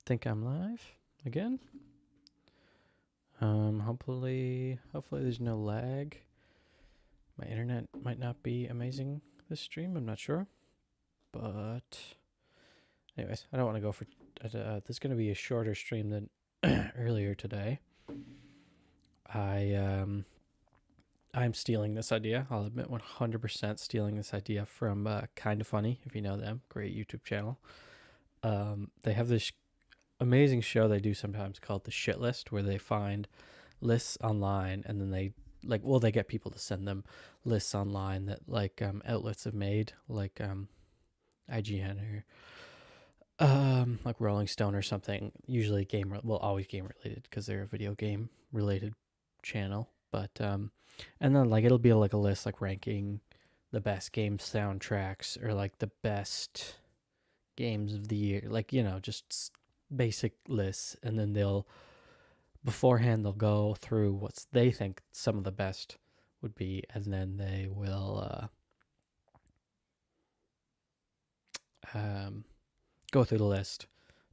think I'm live again. Hopefully there's no lag. My internet might not be amazing this stream. I'm not sure, but anyways, I don't want to go for. This is going to be a shorter stream than earlier today. I'm stealing this idea. I'll admit 100% stealing this idea from Kinda Funny, if you know them. Great YouTube channel. They have this amazing show they do sometimes called The Shit List, where they find lists online and then they get people to send them lists online that outlets have made, like IGN or like Rolling Stone or something. Usually always game related because they're a video game related channel. But and then it'll be like a list like ranking the best game soundtracks or like the best games of the year, just basic lists. And then beforehand they'll go through what they think some of the best would be, and then they will go through the list,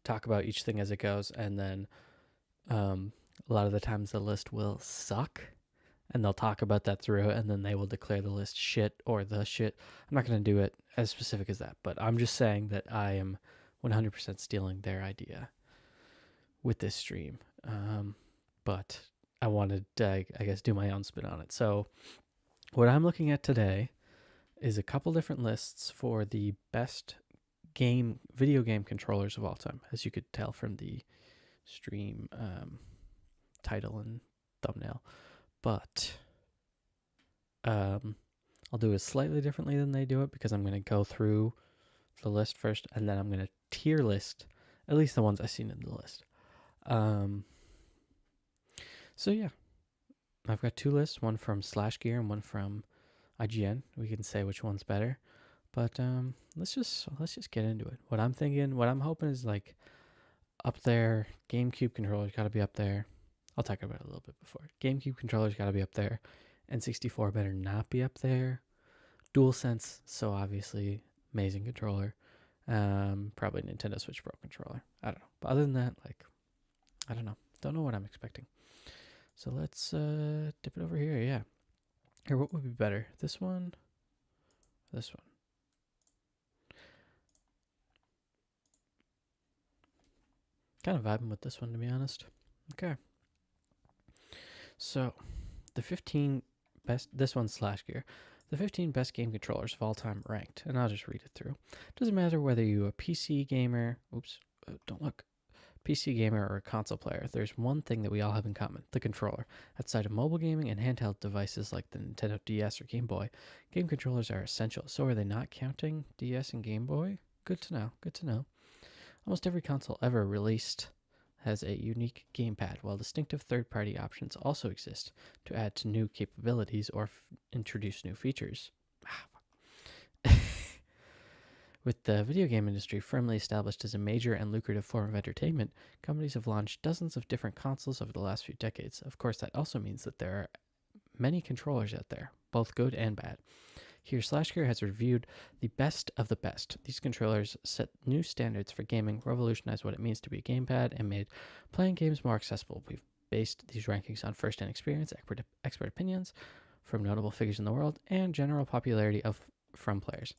talk about each thing as it goes, and then a lot of the times the list will suck, and they'll talk about that through, and then they will declare the list shit or the shit. I'm not going to do it as specific as that, but I'm just saying that I am 100% stealing their idea with this stream. But I wanted to, I guess, do my own spin on it. So what I'm looking at today is a couple different lists for the best video game controllers of all time, as you could tell from the stream title and thumbnail. But I'll do it slightly differently than they do it, because I'm going to go through the list first, and then I'm going to tier list at least the ones I've seen in the list. So yeah, I've got two lists, one from SlashGear and one from IGN. We can say which one's better, but let's just get into it. What I'm hoping is like up there. GameCube controllers got to be up there. I'll talk about it a little bit before. GameCube controllers got to be up there. N64 better not be up there. DualSense, so obviously amazing controller. Probably Nintendo Switch Pro controller. I don't know, but other than that, I don't know what I'm expecting. So let's dip it over here. Yeah. Here, what would be better? This one? This one? Kind of vibing with this one, to be honest. Okay. So, the 15 best... This one's SlashGear. The 15 best game controllers of all time ranked. And I'll just read it through. Doesn't matter whether you're a PC gamer... Oops. Don't look. PC gamer or a console player, there's one thing that we all have in common: the controller. Outside of mobile gaming and handheld devices like the Nintendo DS or Game Boy, game controllers are essential. So are they not counting DS and Game Boy? Good to know. Almost every console ever released has a unique gamepad, while distinctive third-party options also exist to add to new capabilities or introduce new features. With the video game industry firmly established as a major and lucrative form of entertainment, companies have launched dozens of different consoles over the last few decades. Of course, that also means that there are many controllers out there, both good and bad. Here, SlashGear has reviewed the best of the best. These controllers set new standards for gaming, revolutionized what it means to be a gamepad, and made playing games more accessible. We've based these rankings on first-hand experience, expert opinions from notable figures in the world, and general popularity from players.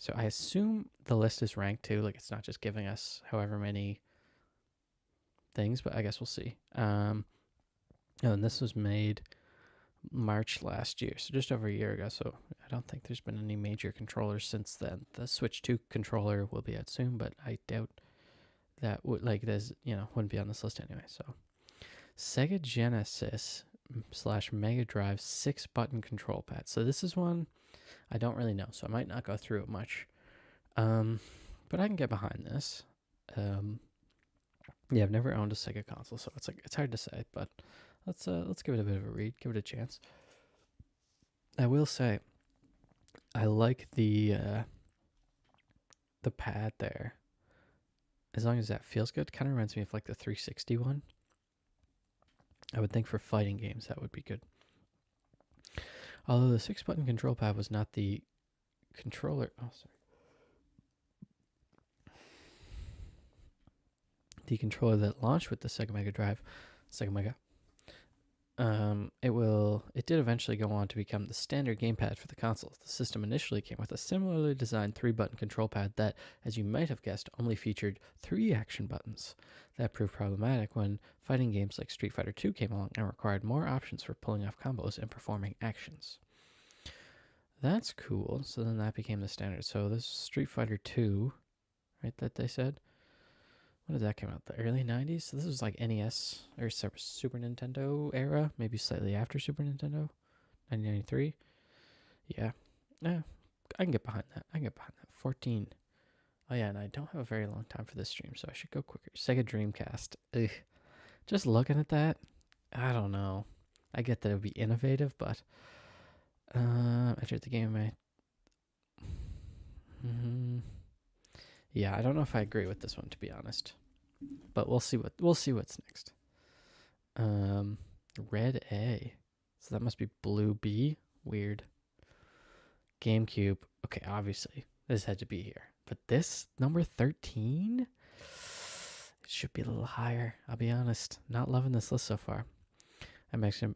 So I assume the list is ranked too. Like, it's not just giving us however many things, but I guess we'll see. And this was made March last year, so just over a year ago. So I don't think there's been any major controllers since then. The Switch 2 controller will be out soon, but I doubt that wouldn't be on this list anyway. So Sega Genesis / Mega Drive 6-button control pad. So this is one I don't really know, so I might not go through it much. But I can get behind this. Yeah, I've never owned a Sega console, so it's hard to say, but let's give it a bit of a read, give it a chance. I will say I like the pad there. As long as that feels good. Kind of reminds me of like the 360 one. I would think for fighting games that would be good. Although the 6-button control pad was not the controller... Oh, sorry. the controller that launched with the Sega Mega Drive, Sega Mega. It did eventually go on to become the standard gamepad for the console. The system initially came with a similarly designed 3-button control pad that, as you might have guessed, only featured 3 action buttons. That proved problematic when fighting games like Street Fighter II came along and required more options for pulling off combos and performing actions. That's cool. So then that became the standard. So this Street Fighter II, right, that they said? When did that come out? The early 90s? So this was like NES or Super Nintendo era, maybe slightly after Super Nintendo. 1993? Yeah. Yeah, I can get behind that. 14. Oh yeah, and I don't have a very long time for this stream, so I should go quicker. Sega Dreamcast. Ugh. Just looking at that, I don't know. I get that it would be innovative, but entered the game. Yeah, I don't know if I agree with this one, to be honest. But we'll see what's next. Red A. So that must be blue B. Weird. GameCube. Okay, obviously this had to be here. But this number 13, it should be a little higher. I'll be honest. Not loving this list so far.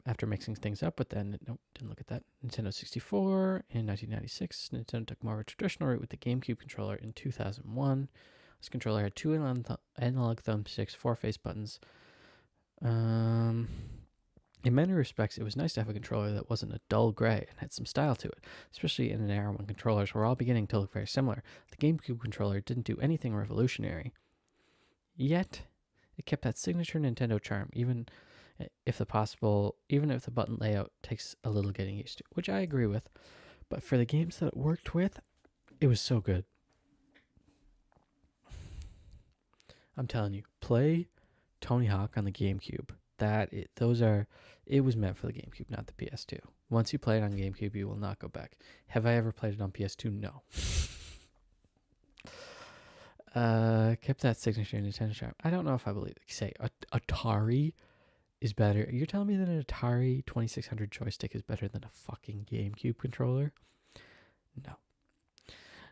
After mixing things up, but then, nope, didn't look at that. Nintendo 64 in 1996. Nintendo took more of a traditional route with the GameCube controller in 2001. This controller had 2 analog thumbsticks, 4 face buttons. In many respects, it was nice to have a controller that wasn't a dull gray and had some style to it, especially in an era when controllers were all beginning to look very similar. The GameCube controller didn't do anything revolutionary, yet it kept that signature Nintendo charm, even if the button layout takes a little getting used to, which I agree with. But for the games that it worked with, it was so good. I'm telling you, play Tony Hawk on the GameCube. It was meant for the GameCube, not the PS2. Once you play it on GameCube, you will not go back. Have I ever played it on PS2? No. Kept that signature Nintendo charm. I don't know if I believe it. Say Atari is better. You're telling me that an Atari 2600 joystick is better than a fucking GameCube controller?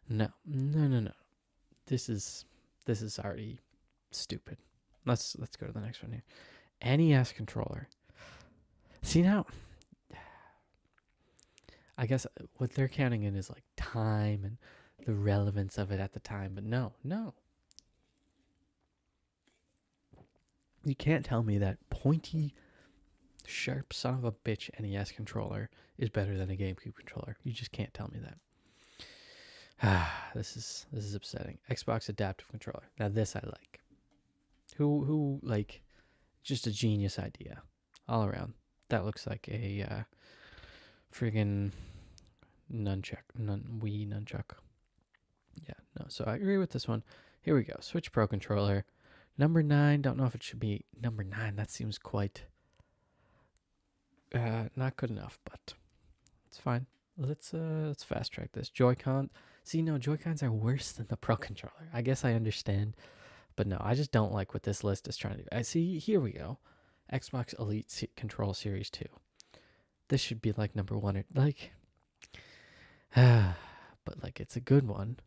No. This is already stupid. Let's go to the next one here. NES controller. See now, I guess what they're counting in is like time and the relevance of it at the time, but no. You can't tell me that pointy, sharp son of a bitch NES controller is better than a GameCube controller. You just can't tell me that. This is upsetting. Xbox adaptive controller. Now this I like. Who like, just a genius idea all around. That looks like a friggin' Wii nunchuck. Yeah, no. So I agree with this one. Here we go. Switch Pro controller. Number 9. Don't know if it should be number 9. That seems quite not good enough, but it's fine. Let's fast track this. Joy-Con. See, no, Joy-Cons are worse than the Pro controller. I guess I understand, but no, I just don't like what this list is trying to do. I see. Here we go. Xbox Elite Control Series 2. This should be like number 1 or like, but like it's a good one.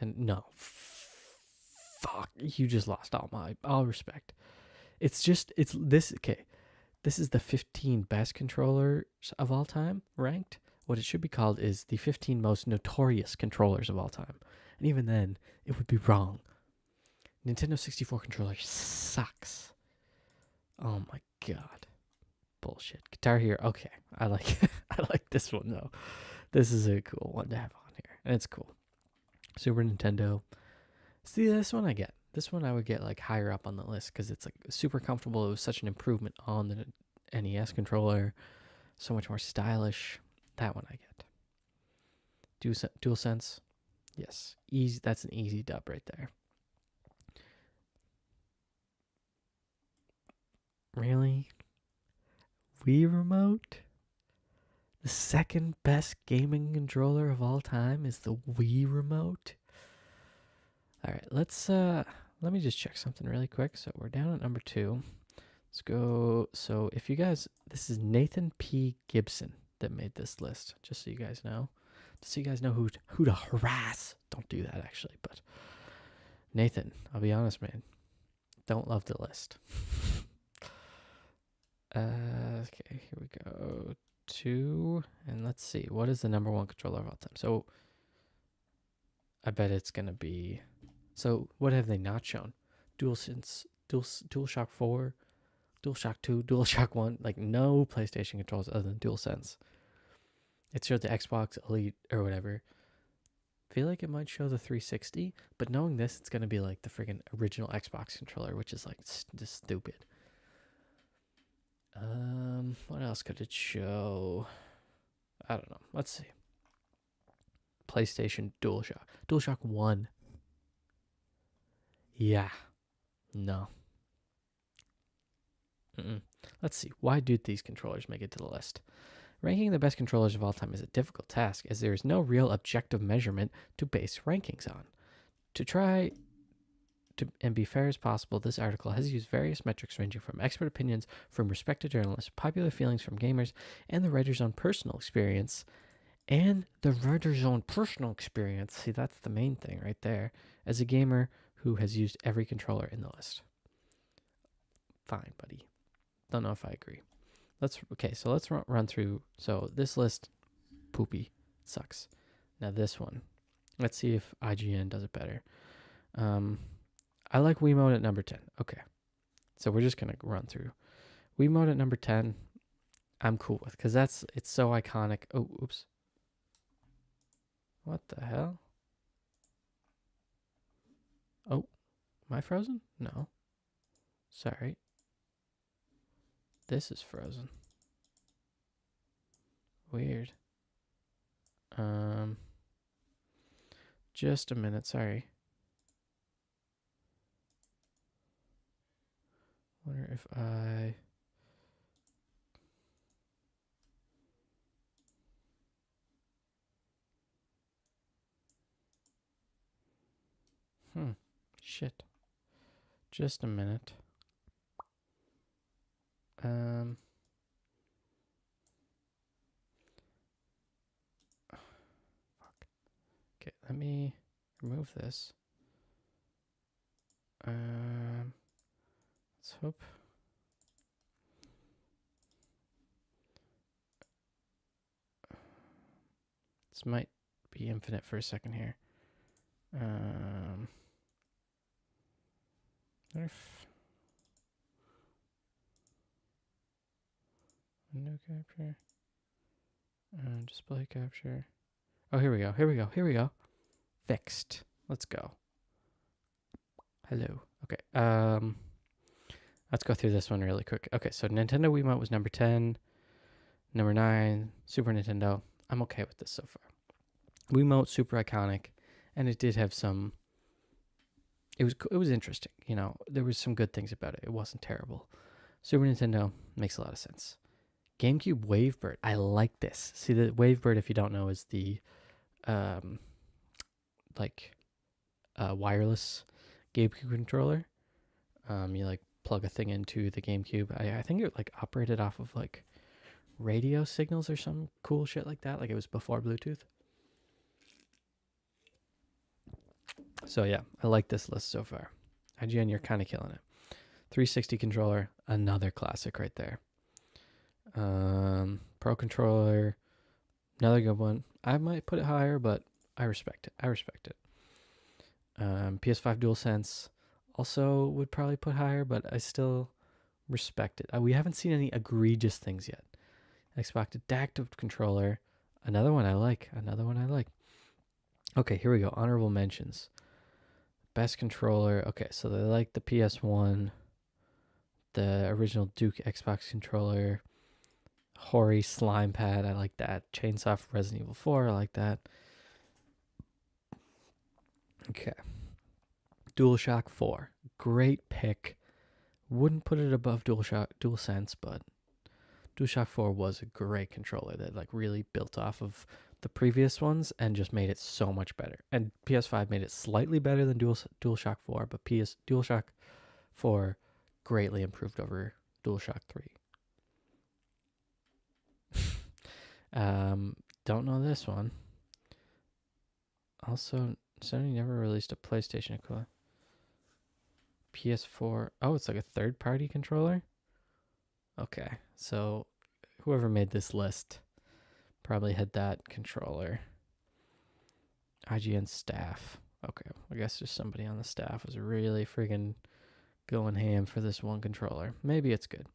No. Fuck, you just lost all respect. It's this. Okay, this is the 15 best controllers of all time ranked. What it should be called is the 15 most notorious controllers of all time. And even then, it would be wrong. Nintendo 64 controller sucks. Oh my god. Bullshit. Guitar Hero. Okay, I like this one though. This is a cool one to have on here, and it's cool. Super Nintendo. See, this one I get. This one I would get like higher up on the list because it's like super comfortable. It was such an improvement on the NES controller. So much more stylish. That one I get. DualSense. Yes. Easy. That's an easy dub right there. Really? Wii Remote? The second best gaming controller of all time is the Wii Remote? All right, let me just check something really quick. So we're down at number 2. Let's go. So if you guys, this is Nathan P. Gibson that made this list, just so you guys know. Just so you guys know who to harass. Don't do that, actually. But Nathan, I'll be honest, man. Don't love the list. Okay, here we go. 2, and let's see. What is the number 1 controller of all time? So I bet it's going to be... So what have they not shown? DualShock 4, DualShock 2, DualShock 1. Like no PlayStation controllers other than DualSense. It showed the Xbox Elite or whatever. Feel like it might show the 360, but knowing this, it's going to be like the friggin' original Xbox controller, which is like just stupid. What else could it show? I don't know. Let's see. PlayStation DualShock. DualShock 1. Yeah. No. Let's see. Why did these controllers make it to the list? Ranking the best controllers of all time is a difficult task, as there is no real objective measurement to base rankings on. To try to and be fair as possible, this article has used various metrics ranging from expert opinions from respected journalists, popular feelings from gamers, and the writer's own personal experience. See, that's the main thing right there. As a gamer who has used every controller in the list. Fine, buddy. Don't know if I agree. Let's run through. So this list, poopy, sucks. Now this one, let's see if IGN does it better. I like Wiimote at number 10. Okay, so we're just gonna run through. Wiimote at number 10, I'm cool with, because it's so iconic. Oh, oops. What the hell? Oh, am I frozen? No. Sorry. This is frozen. Weird. Just a minute, sorry. Wonder if I... Shit. Just a minute. Fuck. Okay, let me remove this. Let's hope. This might be infinite for a second here. Window capture. Display capture. Oh, here we go. Fixed. Let's go. Hello. Okay. Let's go through this one really quick. Okay, so Nintendo Wiimote was number 10. Number 9, Super Nintendo. I'm okay with this so far. Wiimote, super iconic, and it did have some... It was interesting, you know. There was some good things about it. It wasn't terrible. Super Nintendo makes a lot of sense. GameCube Wavebird. I like this. See, the Wavebird, if you don't know, is the wireless GameCube controller. You like plug a thing into the GameCube. I think it like operated off of like radio signals or some cool shit like that. Like it was before Bluetooth. So yeah, I like this list so far. IGN, you're kind of killing it. 360 controller, another classic right there. Pro controller, another good one. I might put it higher, but I respect it. PS5 DualSense also would probably put higher, but I still respect it. We haven't seen any egregious things yet. Xbox Adaptive Controller, another one I like. Okay, here we go. Honorable mentions. Best controller. Okay, so they like the PS1, the original Duke Xbox controller, Hori Slime Pad. I like that. Chainsaw from Resident Evil 4. I like that. Okay. DualShock 4. Great pick. Wouldn't put it above DualSense, but DualShock 4 was a great controller that like really built off of the previous ones and just made it so much better. And PS5 made it slightly better than DualShock 4, but DualShock 4 greatly improved over DualShock 3. Don't know this one. Also, Sony never released a PlayStation equivalent. PS4. Oh, it's like a third-party controller? Okay, so whoever made this list probably had that controller. IGN staff. Okay, I guess there's somebody on the staff who's really friggin' going ham for this one controller. Maybe it's good.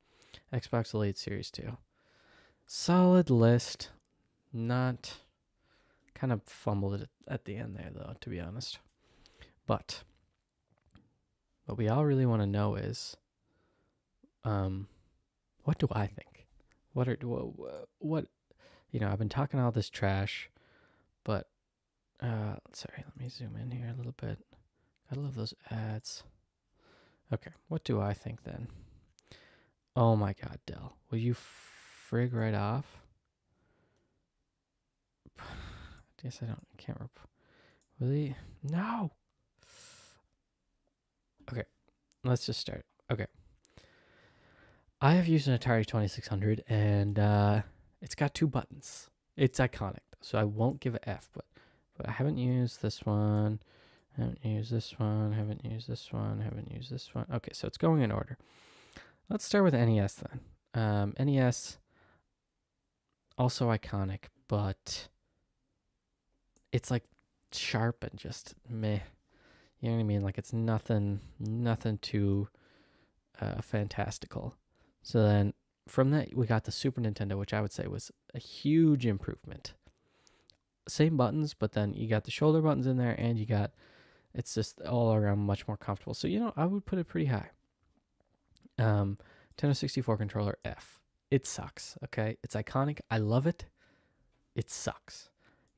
Xbox Elite Series 2. Solid list. Not... Kind of fumbled it at the end there, though, to be honest. But what we all really want to know is, what do I think? What I've been talking all this trash, but sorry, let me zoom in here a little bit. I love those ads. Okay, what do I think then? Oh my God, Dell, will you frig right off? I guess I can't. Really? No. Okay, let's just start. Okay. I have used an Atari 2600 and it's got 2 buttons. It's iconic, so I won't give it F, but I haven't used this one. Haven't used this one. Haven't used this one. Haven't used this one. Okay, so it's going in order. Let's start with NES then. NES, also iconic, but it's like sharp and just meh. You know what I mean? Like it's nothing too fantastical. So then from that, we got the Super Nintendo, which I would say was a huge improvement. Same buttons, but then you got the shoulder buttons in there and it's just all around much more comfortable. So, I would put it pretty high. Nintendo 64 controller, F. It sucks, okay? It's iconic. I love it. It sucks.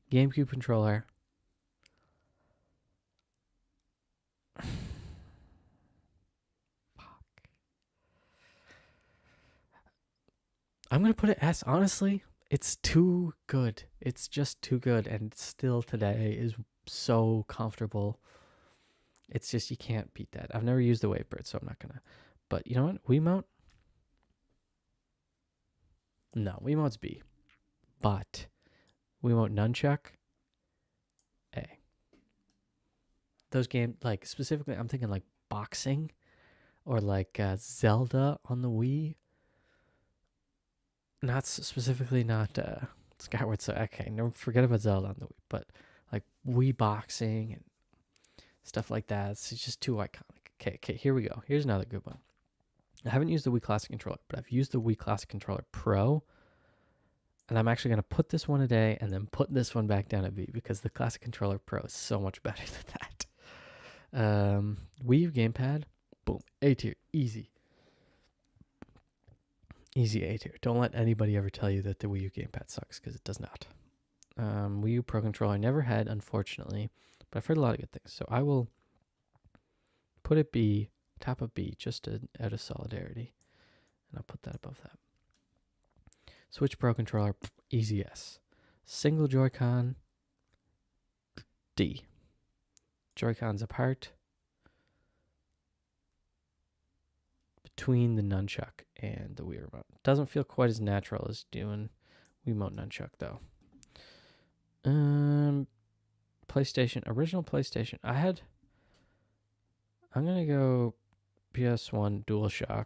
GameCube controller. I'm going to put it S. Honestly, it's too good. It's just too good. And still today is so comfortable. It's just, you can't beat that. I've never used the Wavebird, so I'm not going to. But you know what? Wiimote? No, Wiimote's B. But Wiimote Nunchuck? A. Those games, like specifically, I'm thinking like boxing or like Zelda on the Wii. Not specifically, not Skyward Sword. Okay, never forget about Zelda on the Wii, but like Wii boxing and stuff like that. It's just too iconic. Okay, here we go. Here's another good one. I haven't used the Wii Classic Controller, but I've used the Wii Classic Controller Pro. And I'm actually going to put this one a day and then put this one back down at B because the Classic Controller Pro is so much better than that. Wii U Gamepad, boom, A tier, easy. Easy A tier. Don't let anybody ever tell you that the Wii U Gamepad sucks because it does not. Wii U Pro Controller I never had, unfortunately, but I've heard a lot of good things. So I will put it B, top of B, just out of solidarity. And I'll put that above that. Switch Pro Controller, easy S. Single Joy-Con, D. Joy-Cons apart between the Nunchuck and the Wii Remote. Doesn't feel quite as natural as doing Wiimote Nunchuck, though. PlayStation, original PlayStation. I'm going to go PS1 DualShock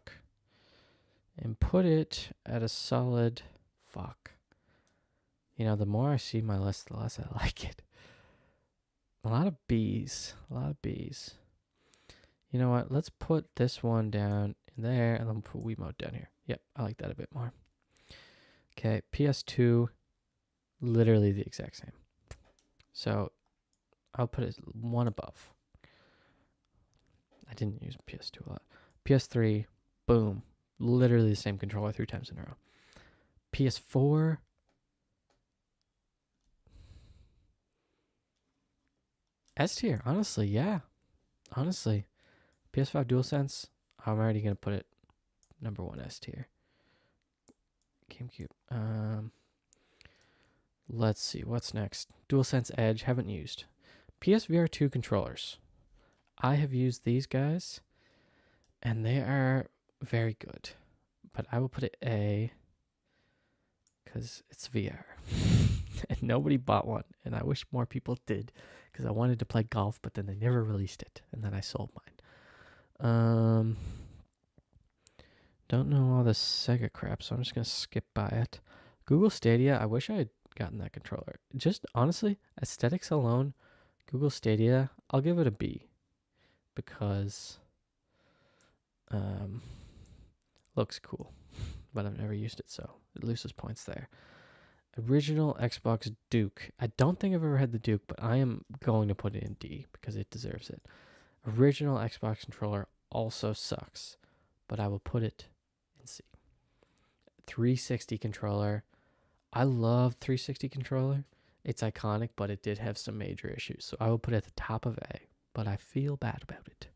and put it at a solid... Fuck. The more I see my list, the less I like it. A lot of B's. You know what? Let's put this one down in there, and then put Wiimote down here. Yep, I like that a bit more. Okay, PS2, literally the exact same. So I'll put it one above. I didn't use PS2 a lot. PS3, boom. Literally the same controller 3 times in a row. PS4. S tier, honestly, yeah. Honestly. PS5 DualSense, I'm already going to put it number 1 S tier. GameCube. Let's see, what's next? DualSense Edge, haven't used. PSVR 2 controllers. I have used these guys, and they are very good. But I will put it A, because it's VR. And nobody bought one, and I wish more people did, because I wanted to play golf, but then they never released it, and then I sold Don't know all the Sega crap, so I'm just gonna skip by it. Google Stadia, I wish I had gotten that controller. Just honestly, aesthetics alone, Google Stadia, I'll give it a B because looks cool, but I've never used it, so it loses points there. Original Xbox Duke. I don't think I've ever had the Duke, but I am going to put it in D because it deserves it. Original Xbox controller also sucks, but I will put it in C. 360 controller. I love 360 controller. It's iconic, but it did have some major issues. So I will put it at the top of A, but I feel bad about it.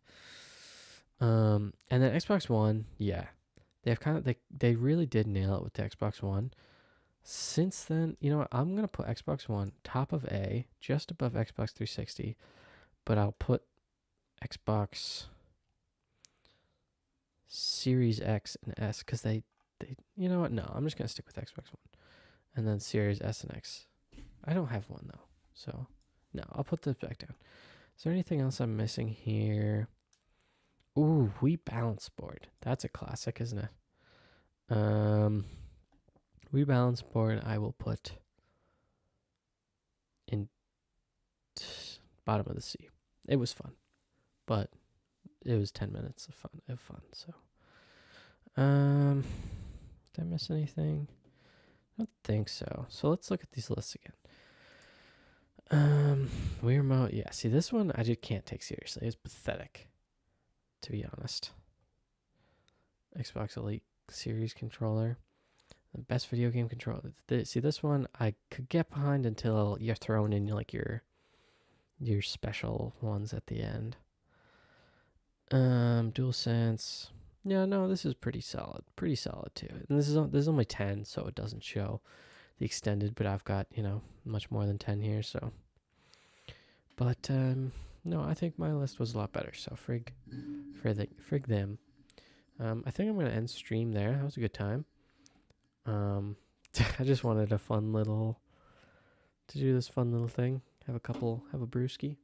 And then Xbox One, yeah. They really did nail it with the Xbox One. Since then, you know what? I'm gonna put Xbox One top of A, just above Xbox 360, but I'll put Xbox Series X and S because they you know what? No, I'm just gonna stick with Xbox One, and then Series S and X. I don't have one though, so no, I'll put this back down. Is there anything else I'm missing here? Ooh, Wii Balance Board. That's a classic, isn't it? Wii Balance Board I will put in bottom of the C. It was fun, but it was 10 minutes of fun. So, did I miss anything? I don't think so. So let's look at these lists again. Wii Remote. Yeah, see this one I just can't take seriously. It's pathetic, to be honest. Xbox Elite Series controller. The best video game controller. See this one I could get behind until you're throwing in like your special ones at the end. DualSense. Yeah, no, this is pretty solid. Pretty solid too. And this is only 10, so it doesn't show the extended, but I've got, much more than 10 here, so. But no, I think my list was a lot better. So frig them. I think I'm gonna end stream there. That was a good time. I just wanted to do this fun little thing. Have a brewski.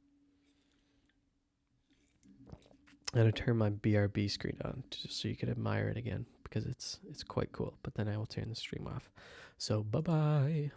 I'm gonna turn my BRB screen on just so you can admire it again because it's quite cool. But then I will turn the stream off. So bye bye.